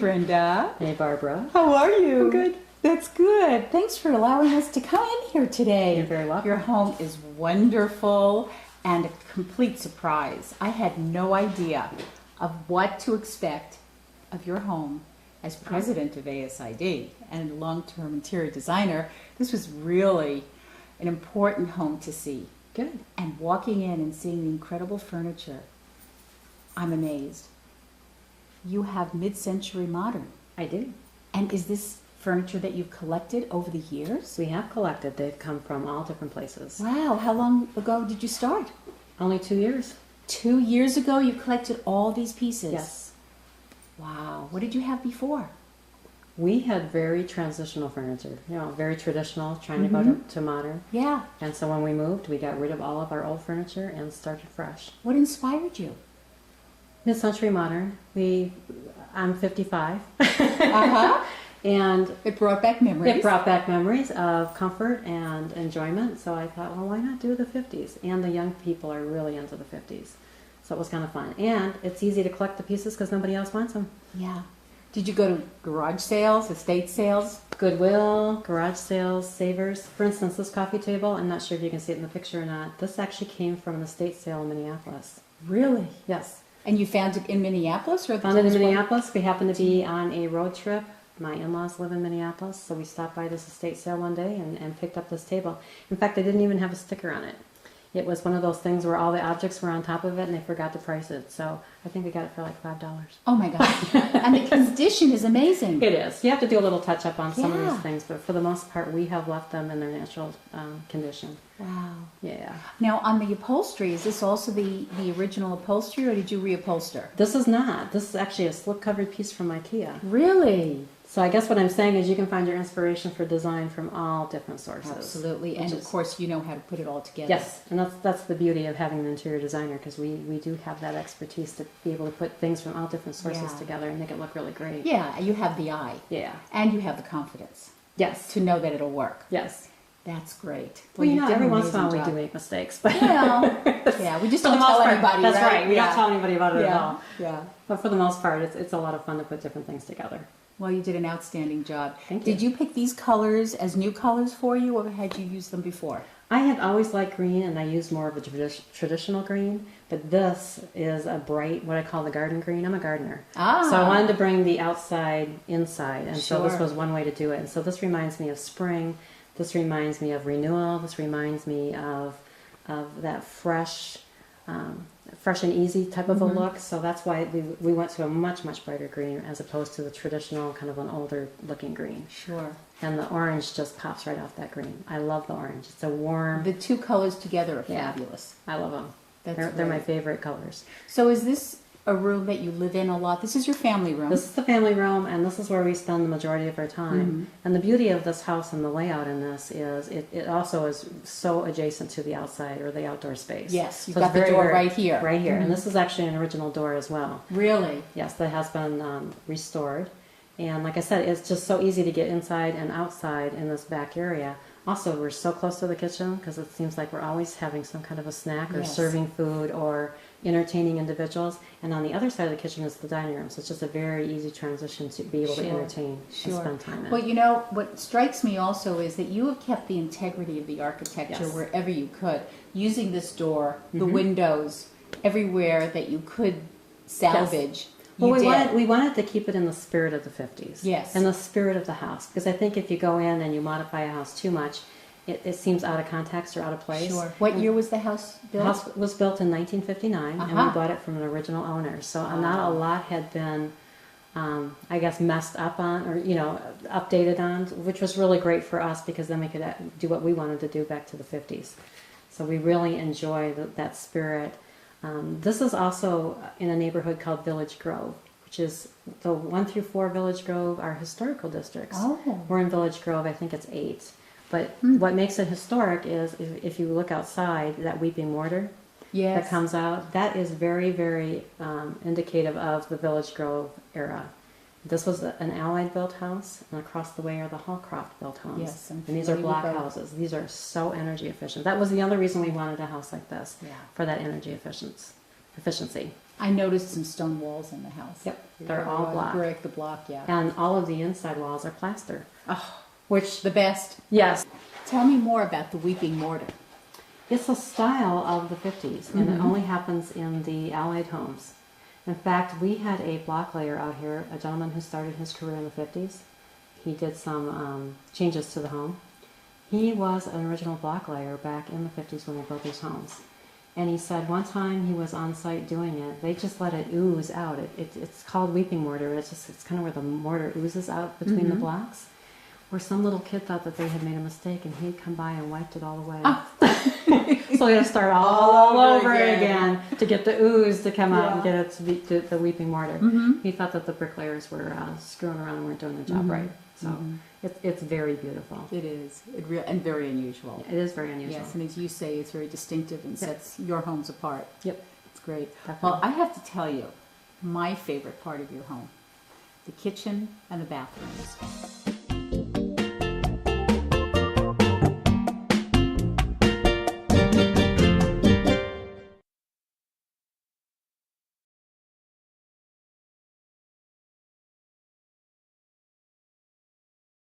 Brenda. Hey, Barbara. How are you? I'm good. That's good. Thanks for allowing us to come in here today. You're very welcome. Your home is wonderful and a complete surprise. I had no idea of what to expect of your home as president of ASID and long-term interior designer. This was really an important home to see. Good. And walking in and seeing the incredible furniture, I'm amazed. You have mid-century modern. I do. And is this furniture that you've collected over the years? We have collected. They've come from all different places. Wow, how long ago did you start? Only 2 years. 2 years ago you collected all these pieces? Yes. Wow, what did you have before? We had very transitional furniture, very traditional, trying to go to modern. Yeah. And so when we moved, we got rid of all of our old furniture and started fresh. What inspired you? Mid-century modern. I'm 55. Uh-huh. And It brought back memories. it brought back memories of comfort and enjoyment. So I thought, well, why not do the 50s? And the young people are really into the 50s. So it was kind of fun. And it's easy to collect the pieces because nobody else wants them. Yeah. Did you go to garage sales, estate sales? Goodwill, garage sales, savers. For instance, this coffee table, I'm not sure if you can see it in the picture or not. This actually came from an estate sale in Minneapolis. Really? Yes. And you found it in Minneapolis? Or Found it in Minneapolis. We happened to be on a road trip. My in-laws live in Minneapolis, so we stopped by this estate sale one day and picked up this table. In fact, they didn't even have a sticker on it. It was one of those things where all the objects were on top of it and they forgot to price it. So I think we got it for like $5. Oh my gosh. And the condition is amazing. It is. You have to do a little touch up on some of Yeah. these things, but for the most part, we have left them in their natural condition. Wow. Yeah. Now, on the upholstery, is this also the original upholstery, or did you reupholster? This is not. This is actually a slip-covered piece from IKEA. Really? So I guess what I'm saying is you can find your inspiration for design from all different sources. Absolutely. And of course, you know how to put it all together. Yes, and that's the beauty of having an interior designer, because we do have that expertise to be able to put things from all different sources Yeah. together and make it look really great. Yeah, you have the eye. Yeah. And you have the confidence Yes. to know that it'll work. Yes. That's great. Well, you've done every an once in a while we amazing do job. make mistakes, but Well, yeah, we just for the don't most tell part, anybody, that's right? right. We Yeah. don't tell anybody about it at Yeah, all. yeah. But for the most part, it's a lot of fun to put different things together. Well, you did an outstanding job. Thank you. Did you pick these colors as new colors for you, or had you used them before? I had always liked green, and I used more of a traditional green, but this is a bright, what I call the garden green. I'm a gardener. Ah. So I wanted to bring the outside inside, and so this Sure. was one way to do it. And so this reminds me of spring. This reminds me of renewal. This reminds me of that fresh and easy type of a look. So that's why we went to a much, much brighter green as opposed to the traditional kind of an older looking green. Sure. And the orange just pops right off that green. I love the orange. It's a warm, The two colors together are Yeah. fabulous. I love them. That's They're my great. favorite colors. So is this a room that you live in a lot? This is your family room. This is the family room, and this is where we spend the majority of our time. And the beauty of this house and the layout in this is it also is so adjacent to the outside or the outdoor space. Yes, you've So it's got the very, door very- right here. Right here. And this is actually an original door as well. Really? Yes, that has been restored. And like I said, it's just so easy to get inside and outside in this back area. Also, we're so close to the kitchen because it seems like we're always having some kind of a snack or Yes. serving food or entertaining individuals. And on the other side of the kitchen is the dining room. So it's just a very easy transition to be able to Sure. entertain and spend time in. Well, you know, what strikes me also is that you have kept the integrity of the architecture Yes. wherever you could, using this door, the windows, everywhere that you could salvage. Well, you did. we wanted to keep it in the spirit of the 50s. Yes. And the spirit of the house. Because I think if you go in and you modify a house too much, it seems out of context or out of place. Sure. What year was the house The built? house was built in 1959, and Uh-huh. we bought it from an original owner. So not a lot had been, I guess, messed up on or, updated on, which was really great for us because then we could do what we wanted to do back to the 50s. So we really enjoy that spirit. This is also in a neighborhood called Village Grove, which is the 1 through 4 Village Grove are historical districts. Oh. We're in Village Grove, I think it's 8. But what makes it historic is if you look outside, that weeping mortar Yes. that comes out, that is very, very indicative of the Village Grove era. This was an Allied built house, and across the way are the Hallcroft built homes. Yes, I'm and these are familiar with block both. houses. These are so energy efficient. That was the other reason we wanted a house like this, Yeah. for that energy efficiency. I noticed some stone walls in the house. Yep, they're all block. Brick, the block, yeah. And all of the inside walls are plaster. Oh, Which, the best. yes, Tell me more about the weeping mortar. it's a style of the 50s, and it only happens in the Allied homes. In fact, we had a block layer out here, a gentleman who started his career in the 50s. He did some changes to the home. He was an original block layer back in the 50s when they built these homes. And he said one time he was on site doing it, they just let it ooze out. It's called weeping mortar. It's kind of where the mortar oozes out between the blocks. Where some little kid thought that they had made a mistake and he'd come by and wiped it all away. So he had to start all over again to get the ooze to come out and get it to be the weeping mortar. He thought that the bricklayers were screwing around and weren't doing their job right. So it's very beautiful. It is. And very unusual. It is very unusual. Yes, and as you say, it's very distinctive and sets your homes apart. Yep. It's great. Definitely. Well, I have to tell you, my favorite part of your home, the kitchen and the bathrooms.